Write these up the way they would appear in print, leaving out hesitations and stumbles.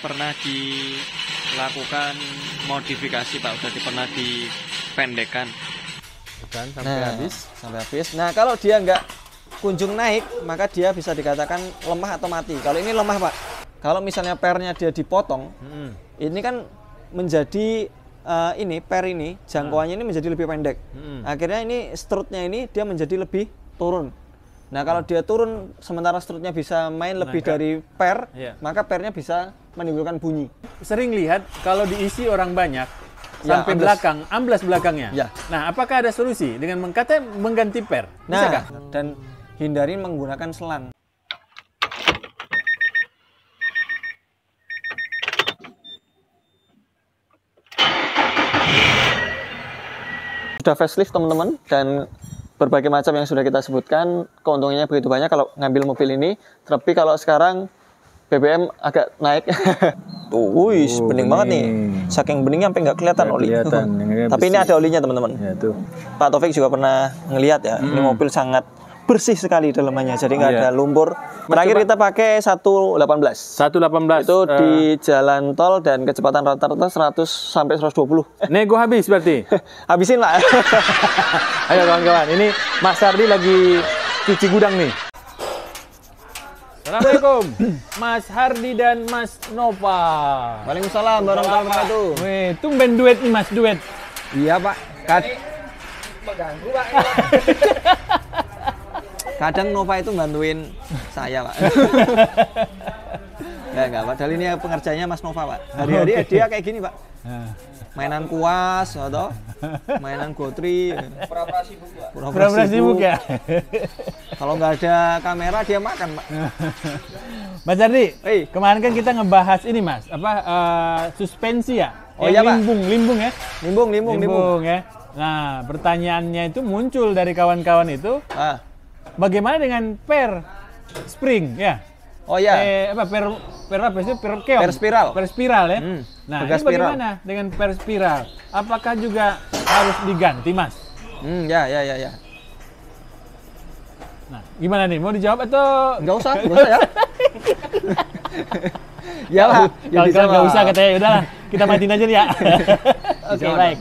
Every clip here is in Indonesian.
pernah dilakukan modifikasi Pak, udah pernah dipendekkan. Bukan sampai habis. Sampai habis. Nah, kalau dia nggak kunjung naik, maka dia bisa dikatakan lemah atau mati. Kalau ini lemah Pak. Kalau misalnya pernya dia dipotong, ini kan menjadi per ini jangkauannya ini menjadi lebih pendek. Akhirnya ini strutnya ini dia menjadi lebih turun. Nah, kalau dia turun sementara strutnya bisa main lebih dari per, maka pernya bisa menimbulkan bunyi. Sering lihat kalau diisi orang banyak sampai belakang, amblas belakangnya. Nah, apakah ada solusi dengan mengganti per? Bisakah? Dan hindari menggunakan selang. Sudah facelift teman-teman, dan berbagai macam yang sudah kita sebutkan, keuntungannya begitu banyak kalau ngambil mobil ini. Tapi kalau sekarang BBM agak naik. Wih, bening banget nih. Saking beningnya sampai nggak kelihatan oli. Tapi ini ada olinya teman-teman. Ya, tuh. Pak Taufik juga pernah ngelihat ya. Ini mobil sangat bersih sekali dalamannya, jadi nggak ada lumpur. Terakhir kita pakai 118. 118 itu di jalan tol dan kecepatan rata-rata 100 sampai 120. Nego habis berarti. Habisin lah. Ayo kawan-kawan, ini Mas Hardi lagi cuci gudang nih. Assalamualaikum, Mas Hardi dan Mas Nova. Waalaikumsalam warahmatullahi wabarakatuh. Wih, tumben duet nih Mas, duet. Iya Pak. Mengganggu Pak. Kadang Nova itu bantuin saya Pak. Enggak, padahal ini pengerjanya Mas Nova Pak. Hari-hari dia kayak gini Pak. Mainan kuas atau mainan gotri. Pura-pura sibuk ya. Kalau nggak ada kamera dia makan Pak. Mas Hardi, kemarin kan kita ngebahas ini Mas, suspensi ya? Oh iya Pak. Limbung ya? Limbung ya. Nah, pertanyaannya itu muncul dari kawan-kawan itu. Bagaimana dengan per spring ya? Oh ya. Per apa sih? Per keong. Per spiral ya. Nah, ini bagaimana dengan per spiral? Apakah juga harus diganti, Mas? Ya. Nah, gimana nih? Mau dijawab atau nggak usah ya? Ya lah. Kalau nggak usah katanya, udahlah kita matiin aja ya. Oke, baik.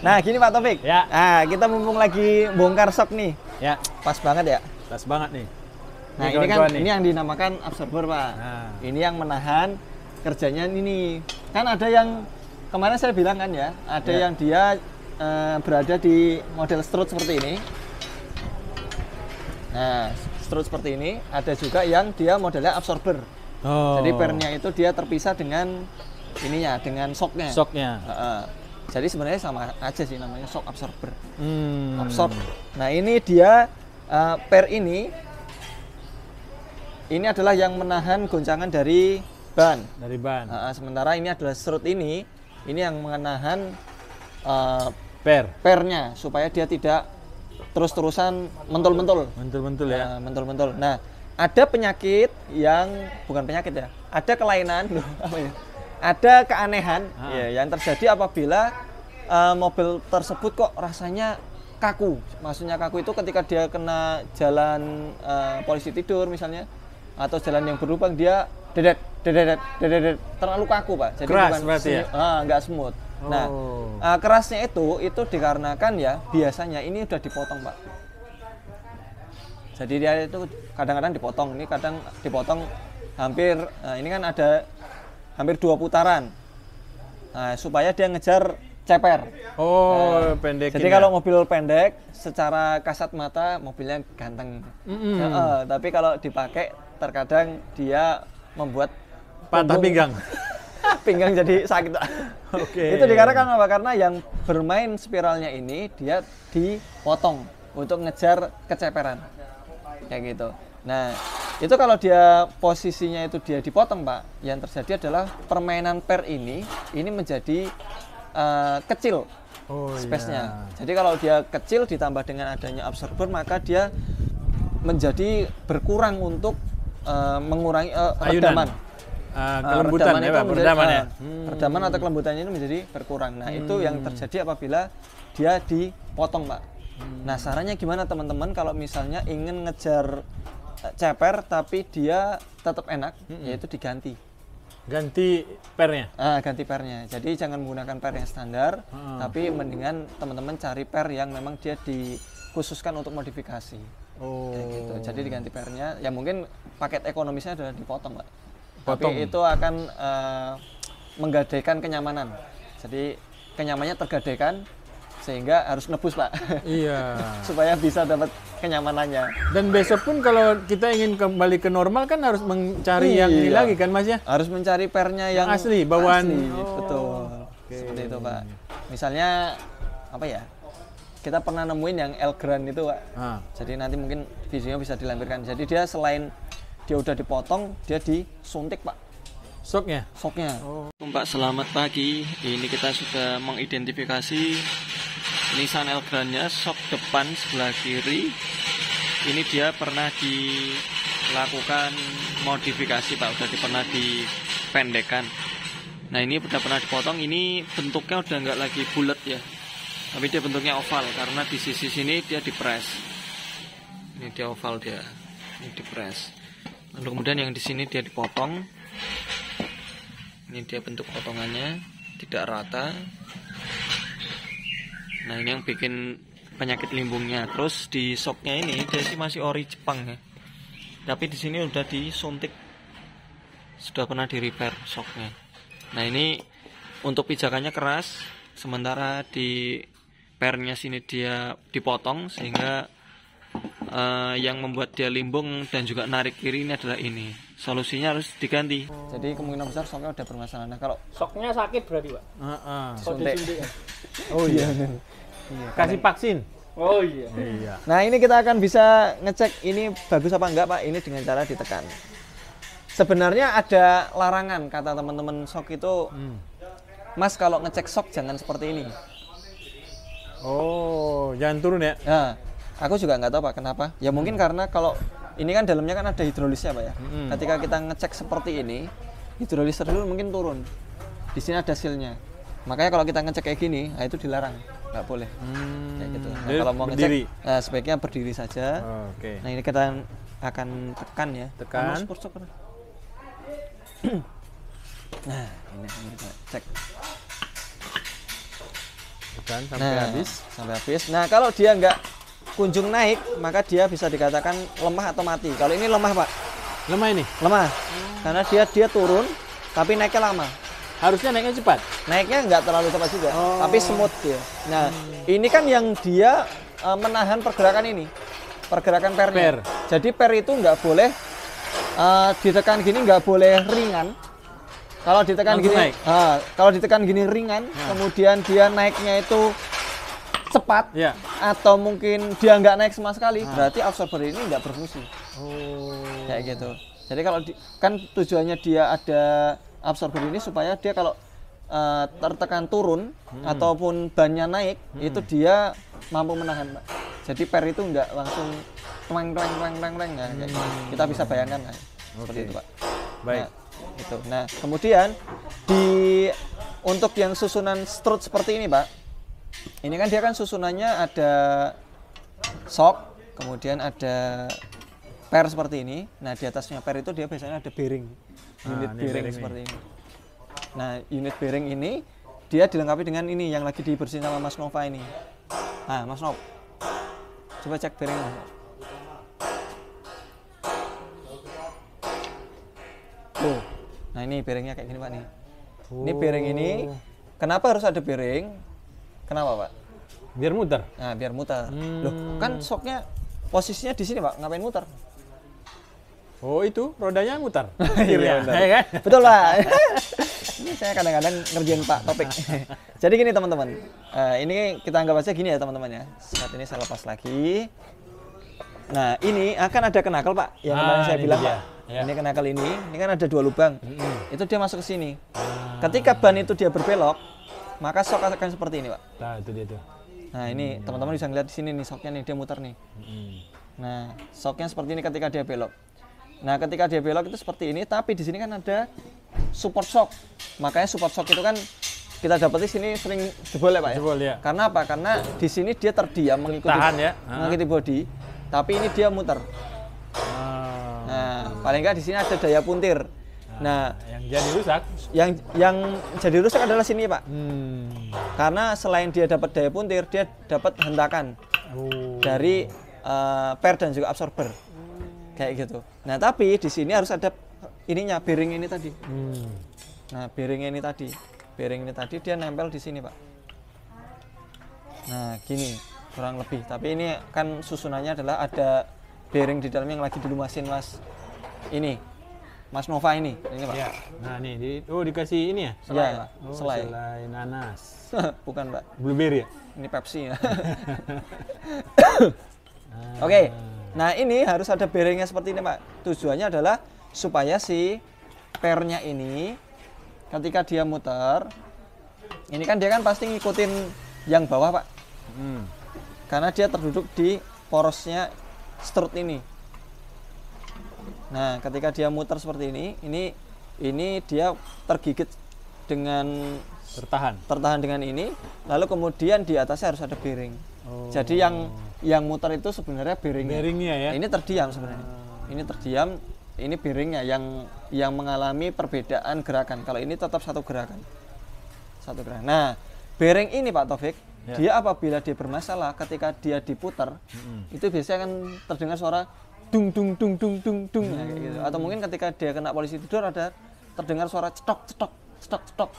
Nah, gini Pak Taufik. Ya. Nah, kita mumpung lagi bongkar sok nih. Ya. Pas banget ya. Pas banget nih. Nah, ini kan ini yang dinamakan absorber Pak. Ini yang menahan kerjanya ini. Kan ada yang kemarin saya bilang kan ya, ada yang dia berada di model strut seperti ini. Nah, strut seperti ini. Ada juga yang dia modelnya absorber. Jadi pernya itu dia terpisah dengan ininya, dengan shocknya. Jadi sebenarnya sama aja sih, namanya shock absorber. Absorb. Nah, ini dia per ini adalah yang menahan goncangan dari ban. Sementara ini adalah strut ini yang menahan pernya supaya dia tidak terus-terusan mentul-mentul. Mentul-mentul ya. Mentul-mentul. Nah, ada penyakit yang bukan penyakit ya. Ada kelainan loh, apa ya? Ada keanehan yang terjadi apabila mobil tersebut kok rasanya kaku. Maksudnya kaku itu ketika dia kena jalan polisi tidur misalnya, atau jalan yang berlubang dia dedet terlalu kaku Pak. Jadi keras bukan berarti ya? Nggak smooth. Nah, kerasnya itu dikarenakan ya biasanya ini udah dipotong Pak. Jadi dia itu kadang-kadang dipotong, ini kadang dipotong hampir ini kan ada hampir 2 putaran. Nah, supaya dia ngejar ceper. Pendek. Jadi kalau mobil pendek, secara kasat mata mobilnya ganteng. Tapi kalau dipakai, terkadang dia membuat patah pinggang. Pinggang jadi sakit. Itu dikarenakan apa? Karena yang bermain spiralnya ini dia dipotong untuk ngejar keceperan. Kayak gitu. Nah, itu kalau dia posisinya itu dia dipotong Pak, yang terjadi adalah permainan per ini menjadi kecil space-nya. Jadi kalau dia kecil ditambah dengan adanya absorber, maka dia menjadi berkurang untuk mengurangi redaman. Kelembutan ya Pak, peredaman ya. Redaman atau kelembutannya ini menjadi berkurang. Nah, itu yang terjadi apabila dia dipotong Pak. Nah, sarannya gimana teman-teman kalau misalnya ingin ngejar ceper tapi dia tetap enak, yaitu diganti. Ganti pernya? Ganti pernya. Jadi jangan menggunakan per yang standar, tapi mendingan teman-teman cari per yang memang dia dikhususkan untuk modifikasi. Kayak gitu. Jadi diganti pernya. Ya mungkin paket ekonomisnya adalah dipotong, Pak. Tapi itu akan menggadaikan kenyamanan. Jadi kenyamanannya tergadaikan sehingga harus nebus, Pak. Iya. Supaya bisa dapat kenyamanannya. Dan besok pun kalau kita ingin kembali ke normal kan harus mencari yang ini lagi kan, Mas ya? Harus mencari pernya yang asli, bawaan. Betul. Seperti itu, Pak. Misalnya apa ya? Kita pernah nemuin yang El Gran itu, Pak. Jadi nanti mungkin videonya bisa dilampirkan. Jadi dia selain dia udah dipotong, dia disuntik, Pak. Soknya? Mbak, selamat pagi. Ini kita sudah mengidentifikasi Nissan Elgrand-nya, sok depan sebelah kiri. Ini dia pernah dilakukan modifikasi, Pak. Udah pernah dipendekkan. Nah, ini udah pernah dipotong. Ini bentuknya udah nggak lagi bulat ya, tapi dia bentuknya oval karena di sisi sini dia dipres. Ini dia oval dia, ini dipres. Lalu kemudian yang di sini dia dipotong. Ini dia bentuk potongannya tidak rata. Nah, ini yang bikin penyakit limbungnya. Terus di soknya ini dia sih masih ori Jepang ya. Tapi di sini udah disuntik. Sudah pernah di repair soknya. Nah, ini untuk pijakannya keras, sementara di pernya sini dia dipotong sehingga yang membuat dia limbung dan juga narik kiri ini adalah ini. Solusinya harus diganti. Jadi kemungkinan besar soknya udah bermasalah. Nah, kalau soknya sakit berarti, Pak? Suntik. Oh iya. Kasih vaksin. Oh iya. Nah, ini kita akan bisa ngecek ini bagus apa enggak, Pak. Ini dengan cara ditekan. Sebenarnya ada larangan kata teman-teman sok itu. Mas, kalau ngecek sok jangan seperti ini. Oh, jangan turun ya? Nah, aku juga nggak tahu, Pak, kenapa. Ya mungkin karena kalau ini kan dalamnya kan ada hidrolisnya, Pak ya. Ketika kita ngecek seperti ini, hidrolis dulu mungkin turun. Di sini ada sealnya. Makanya kalau kita ngecek kayak gini, nah itu dilarang, nggak boleh. Kayak gitu. Nah, kalau mau ngecek, sebaiknya berdiri saja. Nah, ini kita akan tekan ya. Tekan. Nah, ini kita cek. Tekan sampai habis. Sampai habis. Nah, kalau dia nggak kunjung naik, maka dia bisa dikatakan lemah atau mati. Kalau ini lemah, Pak. Lemah ini? Lemah. Karena dia turun, tapi naiknya lama. Harusnya naiknya cepat? Naiknya nggak terlalu cepat juga, tapi smooth dia. Nah, ini kan yang dia menahan pergerakan ini. Pergerakan pernya. Jadi per itu nggak boleh ditekan gini, nggak boleh ringan. Kalau ditekan gini, kalau ditekan gini ringan, kemudian dia naiknya itu cepat, atau mungkin dia nggak naik sama sekali, berarti absorber ini nggak berfungsi. Kayak gitu. Jadi kalau kan tujuannya dia ada absorber ini supaya dia kalau tertekan turun ataupun bannya naik, itu dia mampu menahan, Pak. Jadi per itu nggak langsung twang ya, kayak gitu. Kita bisa bayangkan lah, seperti itu, Pak. Baik. Nah, gitu. Nah, kemudian untuk yang susunan strut seperti ini, Pak. Ini kan dia kan susunannya ada sok, kemudian ada per seperti ini. Nah, di atasnya per itu dia biasanya ada bearing. Unit bearing seperti ini. Nah, unit bearing ini dia dilengkapi dengan ini yang lagi dibersihin sama Mas Nova ini. Nah, Mas Nov, coba cek bearingnya. Tuh. Nah, ini bearingnya kayak gini, Pak nih. Ini bearing ini. Kenapa harus ada bearing? Kenapa, Pak? Biar muter. Nah, biar muter. Loh, kan soknya posisinya di sini, Pak. Ngapain muter? Oh, itu rodanya muter. Iya, kan? Betul, Pak. Ini saya kadang-kadang ngerjain Pak topik. Jadi gini, teman-teman. Ini kita anggap aja gini ya, teman-teman ya. Saat ini saya lepas lagi. Nah, ini akan ada kenakel, Pak. Yang kemarin saya bilang, Pak. Ya. Ini kenakel ini kan ada 2 lubang. Itu dia masuk ke sini. Ketika ban itu dia berbelok, maka sok akan seperti ini, Pak. Nah, itu dia tuh. Nah, ini teman-teman bisa lihat di sini nih soknya nih, dia muter nih. Nah, soknya seperti ini ketika dia belok. Nah, ketika dia belok itu seperti ini, tapi di sini kan ada support shock. Makanya support shock itu kan kita dapat di sini sering jebol ya, Pak ya. Jebol, ya. Karena apa? Karena di sini dia terdiam mengikuti mengikuti body, tapi ini dia muter. Nah, paling nggak di sini ada daya puntir. Nah, yang jadi rusak? Yang jadi rusak adalah sini, Pak. Karena selain dia dapat daya puntir, dia dapat hentakan dari per dan juga absorber. Kayak gitu. Nah, tapi di sini harus ada ininya, bearing ini tadi. Nah, bearing ini tadi dia nempel di sini, Pak. Nah, gini kurang lebih. Tapi ini kan susunannya adalah ada bearing di dalam yang lagi dilumasin Mas Nova ini Pak. Ya. Nah, nih dikasih ini ya? Selai, Pak. Selai nanas. Bukan, Pak. Blueberry ya? Ini Pepsi ya. Oke. Nah, ini harus ada bearingnya seperti ini, Pak. Tujuannya adalah supaya si pernya ini ketika dia muter, ini kan dia kan pasti ngikutin yang bawah, Pak. Karena dia terduduk di porosnya strut ini. Nah, ketika dia muter seperti ini dia tergigit dengan tertahan dengan ini, lalu kemudian di atasnya harus ada bearing. Jadi yang muter itu sebenarnya bearingnya ya. Ini terdiam sebenarnya. Ini terdiam, ini bearingnya yang mengalami perbedaan gerakan. Kalau ini tetap satu gerakan. Nah, bearing ini, Pak Taufik, dia apabila dia bermasalah ketika dia diputar, itu biasanya akan terdengar suara dung dung dung dung dung dung kayak gitu. Atau mungkin ketika dia kena polisi tidur ada terdengar suara cetok cetok cetok cetok.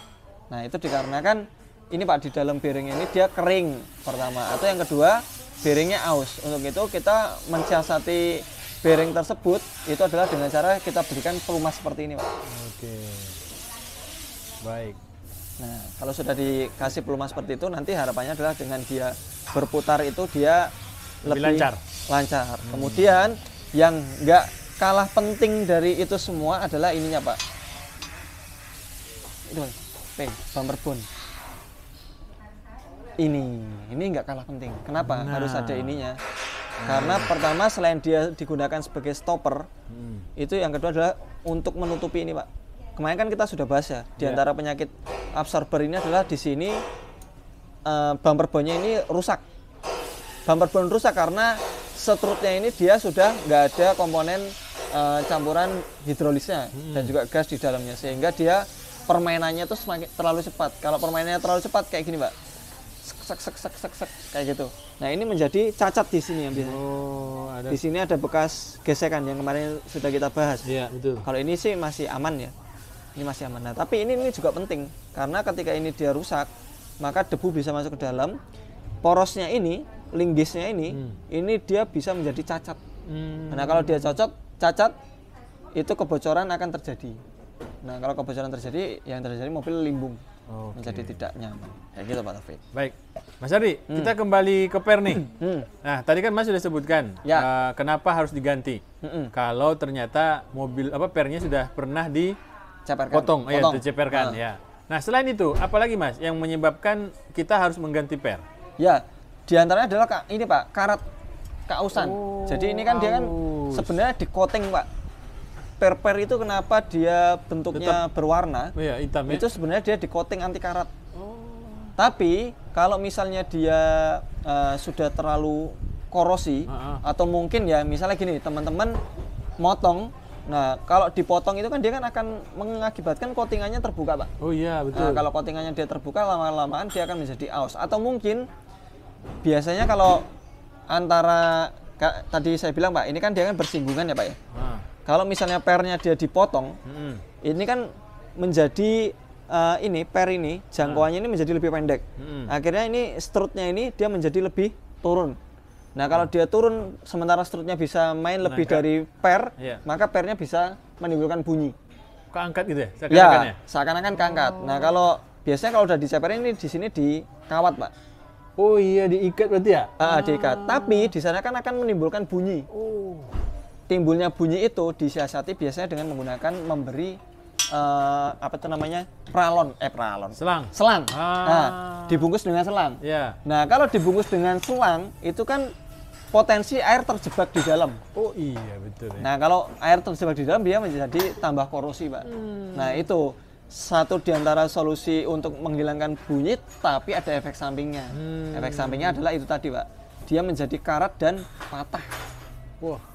Nah, itu dikarenakan ini, Pak, di dalam bearing ini dia kering pertama, atau yang kedua bearingnya aus. Untuk itu kita mensiasati bearing tersebut itu adalah dengan cara kita berikan pelumas seperti ini, Pak. Oke. Baik. Nah, kalau sudah dikasih pelumas seperti itu, nanti harapannya adalah dengan dia berputar itu dia lebih lancar. Kemudian yang nggak kalah penting dari itu semua adalah ininya, Pak. Itu bumper bone. Ini nggak kalah penting. Kenapa? Harus ada ininya. Karena pertama selain dia digunakan sebagai stopper, itu yang kedua adalah untuk menutupi ini, Pak. Kemarin kan kita sudah bahas ya, di antara penyakit absorber ini adalah di sini bumper bone-nya ini rusak. Bumper bone rusak karena strutnya ini dia sudah nggak ada komponen campuran hidrolisnya dan juga gas di dalamnya, sehingga dia permainannya itu semakin terlalu cepat. Kalau permainannya terlalu cepat kayak gini, Pak, sek kayak gitu. Nah, ini menjadi cacat di sini yang biasanya. Di sini ada bekas gesekan yang kemarin sudah kita bahas. Iya, betul. Kalau ini sih masih aman ya. Ini masih aman. Nah, tapi ini juga penting karena ketika ini dia rusak, maka debu bisa masuk ke dalam. Porosnya ini, linggis-nya ini dia bisa menjadi cacat. Nah, kalau dia cacat, itu kebocoran akan terjadi. Nah, kalau kebocoran terjadi, yang terjadi mobil limbung. Menjadi tidak nyaman. Kayak gitu, Pak Taufik. Baik. Mas Ardi, kita kembali ke per nih. Nah, tadi kan Mas sudah sebutkan kenapa harus diganti. Kalau ternyata mobil pernya sudah pernah dipotong, diceperkan ya. Nah, selain itu, apalagi Mas yang menyebabkan kita harus mengganti per? Ya, diantaranya adalah ini, Pak, karat kausan. Jadi ini kan dia kan sebenarnya di coating, Pak. Per itu kenapa dia bentuknya berwarna? Hitam ya. Itu sebenarnya dia di coating anti karat. Tapi kalau misalnya dia sudah terlalu korosi atau mungkin ya misalnya gini, teman-teman motong. Nah, kalau dipotong itu kan dia kan akan mengakibatkan coatingannya terbuka, Pak. Oh iya, betul. Nah, kalau coatingannya dia terbuka, lama-lamaan dia akan menjadi aus. Atau mungkin biasanya kalau antara tadi saya bilang, Pak, ini kan dia kan bersinggungan ya, Pak ya. Kalau misalnya pernya dia dipotong, ini kan menjadi per ini jangkauannya ini menjadi lebih pendek. Akhirnya ini strutnya ini dia menjadi lebih turun. Nah, kalau dia turun sementara strutnya bisa main lebih dari per, maka pernya bisa menimbulkan bunyi. Keangkat gitu ya? Seakan-akan ya? Seakan-akan keangkat. Nah, kalau biasanya kalau udah diceperin ini di sini dikawat, Pak. Oh iya, diikat berarti ya? Diikat. Tapi di sana kan akan menimbulkan bunyi. Timbulnya bunyi itu disiasati biasanya dengan menggunakan memberi selang. Nah, dibungkus dengan selang. Nah, kalau dibungkus dengan selang itu kan potensi air terjebak di dalam. Oh iya, betul ya. Nah, kalau air terjebak di dalam dia menjadi tambah korosi, Pak. Nah, itu satu di antara solusi untuk menghilangkan bunyi, tapi ada efek sampingnya. Efek sampingnya adalah itu tadi, Pak. Dia menjadi karat dan patah.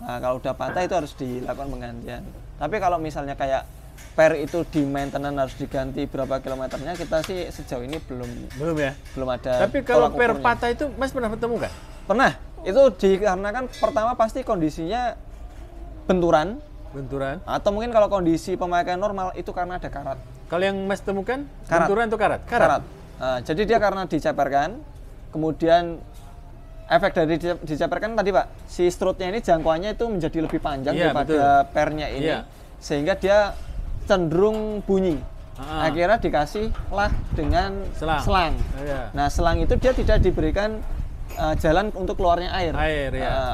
Nah, kalau udah patah itu harus dilakukan penggantian. Tapi kalau misalnya kayak per itu di maintenance harus diganti berapa kilometernya, kita sih sejauh ini belum ya. Belum ada. Tapi kalau per patah itu Mas pernah ketemu kan? Pernah. Itu dikarenakan pertama pasti kondisinya benturan atau mungkin kalau kondisi pemakaian normal itu karena ada karat. Kalau yang Mas temukan karat. benturan atau karat? Jadi dia karena diceperkan, kemudian efek dari diceperkan tadi Pak, si strutnya ini jangkauannya itu menjadi lebih panjang daripada pernya ini, sehingga dia cenderung bunyi. Akhirnya dikasihlah dengan selang. Nah, selang itu dia tidak diberikan jalan untuk keluarnya air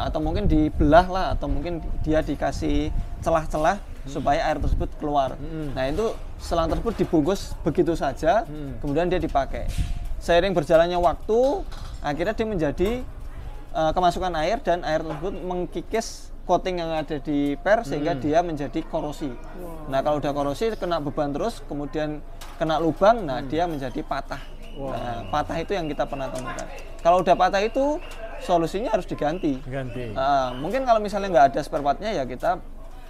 atau mungkin dibelah lah, atau mungkin dia dikasih celah-celah supaya air tersebut keluar. Nah, itu selang tersebut dibungkus begitu saja, kemudian dia dipakai. Seiring berjalannya waktu, akhirnya dia menjadi kemasukan air, dan air tersebut mengkikis coating yang ada di per sehingga dia menjadi korosi. Nah, kalau udah korosi kena beban terus, kemudian kena lubang, nah dia menjadi patah. Nah, patah itu yang kita pernah temukan. Kalau udah patah itu solusinya harus diganti. Mungkin kalau misalnya nggak ada spare partnya ya kita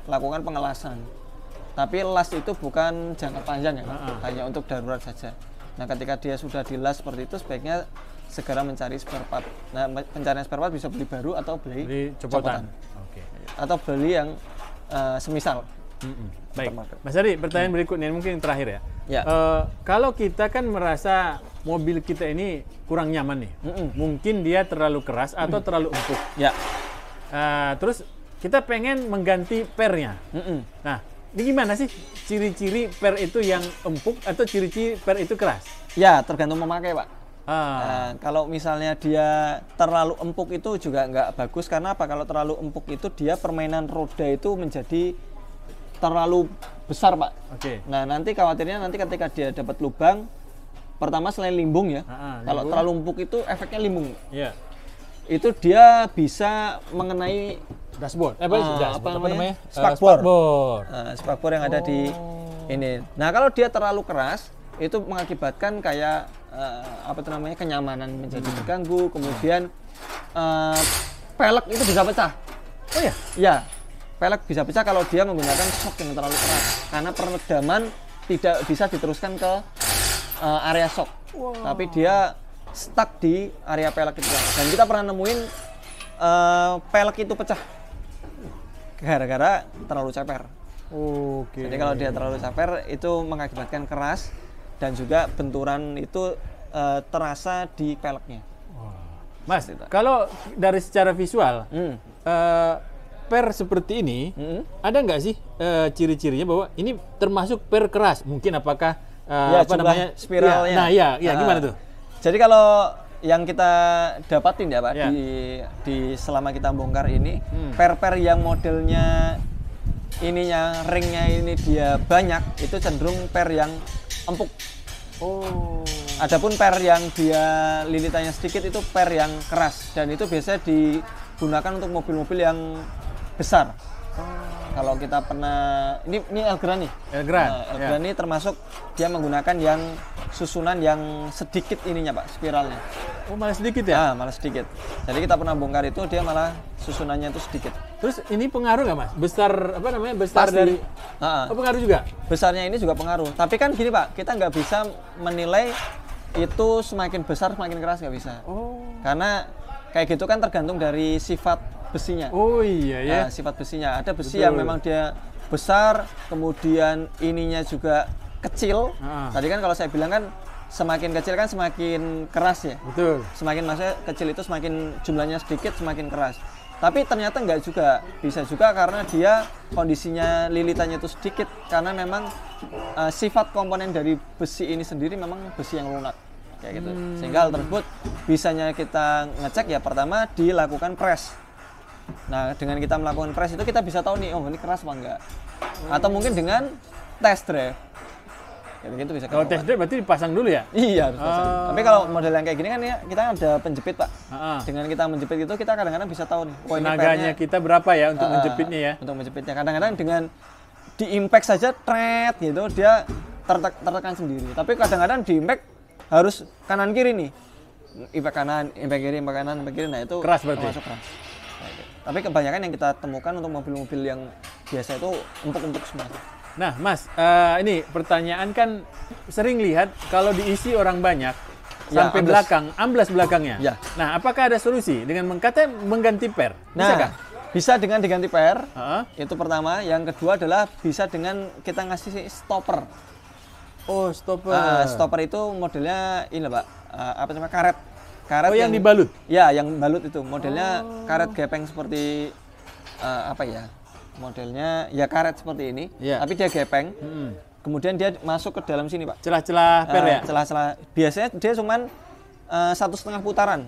lakukan pengelasan. Tapi las itu bukan jangka panjang ya, hanya untuk darurat saja. Nah, ketika dia sudah dilas seperti itu, sebaiknya segera mencari spare part. Nah, pencarian spare part bisa beli baru atau beli copotan. Atau beli yang semisal. Baik, Mas Ari, pertanyaan berikutnya mungkin yang terakhir ya. Kalau kita kan merasa mobil kita ini kurang nyaman nih, mungkin dia terlalu keras atau terlalu empuk. Terus kita pengen mengganti pernya. Nah, ini gimana sih ciri-ciri per itu yang empuk atau ciri-ciri per itu keras? Ya, tergantung memakai, Pak. Kalau misalnya dia terlalu empuk itu juga nggak bagus. Karena apa? Kalau terlalu empuk itu dia permainan roda itu menjadi terlalu besar, Pak. Nah, nanti khawatirnya nanti ketika dia dapat lubang, pertama selain limbung ya, kalau terlalu empuk itu efeknya limbung. Itu dia bisa mengenai dashboard. Apa namanya? Spakbor. Spakbor yang ada di ini. Nah, kalau dia terlalu keras, itu mengakibatkan kayak kenyamanan menjadi terganggu, kemudian pelek itu bisa pecah. Ya, pelek bisa pecah kalau dia menggunakan shock yang terlalu keras, karena peredaman tidak bisa diteruskan ke area shock, tapi dia stuck di area pelek itu. Dan kita pernah nemuin pelek itu pecah gara-gara terlalu ceper. Jadi kalau dia terlalu ceper itu mengakibatkan keras, dan juga benturan itu terasa di peleknya. Mas, kalau dari secara visual, per seperti ini, ada nggak sih ciri-cirinya bahwa ini termasuk per keras? Mungkin apakah spiralnya? Gimana tuh? Jadi kalau yang kita dapatin ya Pak, di selama kita bongkar ini, per-per yang modelnya ininya ringnya ini dia banyak, itu cenderung per yang empuk. Adapun per yang dia lilitannya sedikit itu per yang keras, dan itu biasanya digunakan untuk mobil-mobil yang besar. Kalau kita pernah ini Elgrand nih. Elgrand ini termasuk dia menggunakan yang susunan yang sedikit ininya Pak, spiralnya. Malah sedikit ya? Malah sedikit. Jadi kita pernah bongkar itu dia malah susunannya itu sedikit. Terus ini pengaruh nggak Mas? Besar Pasti. dari pengaruh juga? Besarnya ini juga pengaruh. Tapi kan gini Pak, kita nggak bisa menilai itu semakin besar semakin keras, nggak bisa. Karena kayak gitu kan tergantung dari sifat besinya. Sifat besinya. Ada besi yang memang dia besar, kemudian ininya juga kecil. Tadi kan kalau saya bilang kan semakin kecil kan semakin keras ya. Semakin maksudnya kecil itu semakin jumlahnya sedikit semakin keras. Tapi ternyata enggak juga, bisa juga karena dia kondisinya lilitannya itu sedikit, karena memang sifat komponen dari besi ini sendiri memang besi yang lunak kayak gitu. Sehingga hal tersebut bisanya kita ngecek ya pertama dilakukan press. Nah, dengan kita melakukan press itu kita bisa tahu nih, ini keras apa enggak. Atau mungkin dengan test drive. Kayak gitu bisa. Kalau test drive berarti dipasang dulu ya? Iya, harus pasang. Tapi kalau model yang kayak gini kan ya kita ada penjepit, Pak. Dengan kita menjepit itu kita kadang-kadang bisa tahu nih, tenaganya kita berapa ya untuk menjepitnya ya? Untuk menjepitnya. Kadang-kadang dengan di-impact saja tret gitu dia tertekan sendiri. Tapi kadang-kadang di-impact harus kanan kiri nih. Impact kanan, impact kiri, impact kanan, impact kiri. Nah, itu keras berarti. Termasuk keras. Tapi kebanyakan yang kita temukan untuk mobil-mobil yang biasa itu empuk-empuk semua. Nah, Mas, ini pertanyaan kan sering lihat kalau diisi orang banyak Ya, sampai ambles. belakang, amblas belakangnya. Ya. Nah, apakah ada solusi dengan mengganti per? Bisa Nah, kah? bisa dengan diganti per. Heeh. Itu pertama. Yang kedua adalah bisa dengan kita ngasih stopper. Oh, stopper. Stopper itu modelnya ini, Pak. Apa namanya? Karet. Karet Oh, yang dibalut? Ya, yang balut itu. Modelnya karet gepeng seperti apa ya? Modelnya ya karet seperti ini, Ya. tapi dia gepeng. Mm-mm. Kemudian dia masuk ke dalam sini, Pak. Celah-celah per ya? Celah-celah. Biasanya dia cuman 1,5 putaran.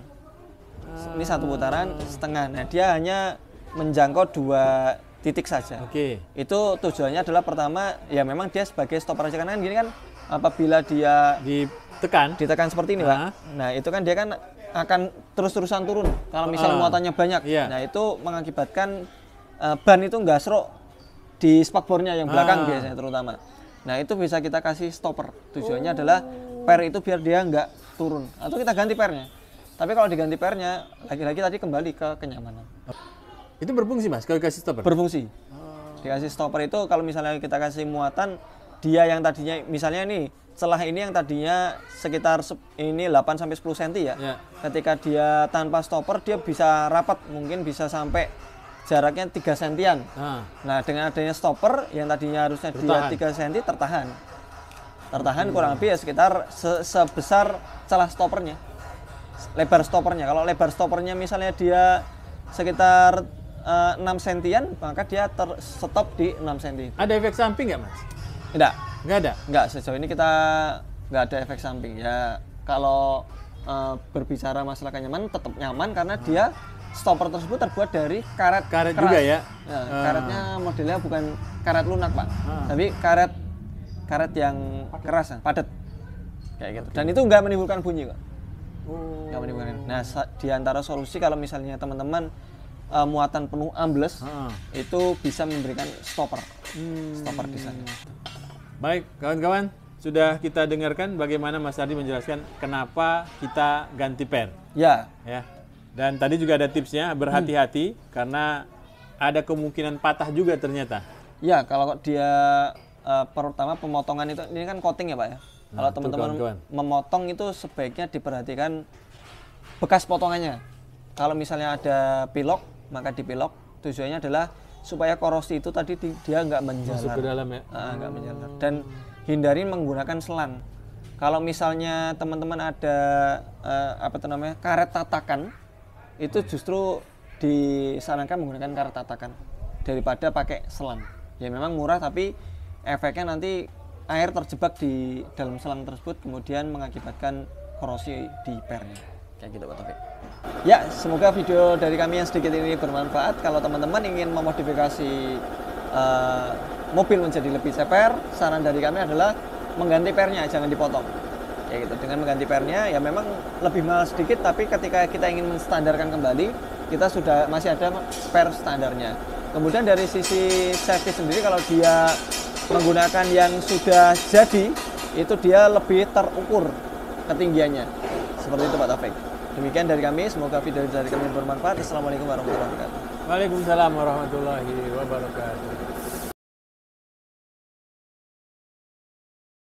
Ini 1 putaran setengah. Nah, dia hanya menjangkau 2 titik saja. Oke. Itu tujuannya adalah pertama, ya memang dia sebagai stopper aja kan gini kan, apabila dia ditekan seperti ini, Pak. Nah, itu kan dia kan akan terus-terusan turun kalau misalnya muatannya banyak. Iya. Nah, itu mengakibatkan ban itu nggak serok di spakbornya yang belakang biasanya terutama. Nah, itu bisa kita kasih stopper. Tujuannya adalah per itu biar dia nggak turun. Atau kita ganti pernya. Tapi kalau diganti pernya, lagi-lagi tadi kembali ke kenyamanan. Itu berfungsi, Mas, kalau dikasih stopper? Berfungsi. Dikasih stopper itu kalau misalnya kita kasih muatan, dia yang tadinya misalnya nih celah ini yang tadinya sekitar ini 8-10 cm ya. Ketika dia tanpa stopper dia bisa rapat, mungkin bisa sampai jaraknya 3 sentian. Nah, dengan adanya stopper yang tadinya harusnya dia 3 cm tertahan kurang lebih ya sekitar sebesar celah stoppernya. Lebar stoppernya. Kalau lebar stoppernya misalnya dia sekitar 6 sentian, maka dia stop di 6 cm. Ada efek samping nggak, Mas? Tidak. Nggak ada? Nggak, sejauh ini kita nggak ada efek samping. Ya, kalau berbicara masalah kenyamanan, tetap nyaman karena dia stopper tersebut terbuat dari karet Karet keras. juga ya? Nah, karetnya modelnya bukan karet lunak, Pak. Tapi karet yang keras, padat. Kayak gitu. Dan itu nggak menimbulkan bunyi, kok. Nggak menimbulkan. Nah, di antara solusi kalau misalnya teman-teman muatan penuh ambles, itu bisa memberikan stopper. Stopper di sana. Baik, kawan-kawan, sudah kita dengarkan bagaimana Mas Ardi menjelaskan kenapa kita ganti per. Ya. Dan tadi juga ada tipsnya, berhati-hati karena ada kemungkinan patah juga ternyata. Ya, kalau dia pertama pemotongan itu, ini kan coating ya, Pak ya. Kalau teman-teman memotong itu sebaiknya diperhatikan bekas potongannya. Kalau misalnya ada pilok, maka dipilok. Tujuannya adalah supaya korosi itu tadi dia nggak menjalar. Masuk ke dalam ya? Nggak menjalar. Dan hindari menggunakan selang. Kalau misalnya teman-teman ada karet tatakan, itu justru disarankan menggunakan karet tatakan daripada pakai selang. Ya memang murah tapi efeknya nanti air terjebak di dalam selang tersebut kemudian mengakibatkan korosi di pernya. Kayak gitu, Pak Taufik. Ya, semoga video dari kami yang sedikit ini bermanfaat. Kalau teman-teman ingin memodifikasi mobil menjadi lebih ceper, saran dari kami adalah mengganti pernya, jangan dipotong. Kayak gitu. Dengan mengganti pernya ya memang lebih mahal sedikit, tapi ketika kita ingin menstandarkan kembali, kita sudah masih ada per standarnya. Kemudian dari sisi safety sendiri, kalau dia menggunakan yang sudah jadi, itu dia lebih terukur ketinggiannya. Seperti itu, Pak Taufik. Demikian dari kami, semoga video dari kami bermanfaat. Assalamualaikum warahmatullahi wabarakatuh. Waalaikumsalam warahmatullahi wabarakatuh.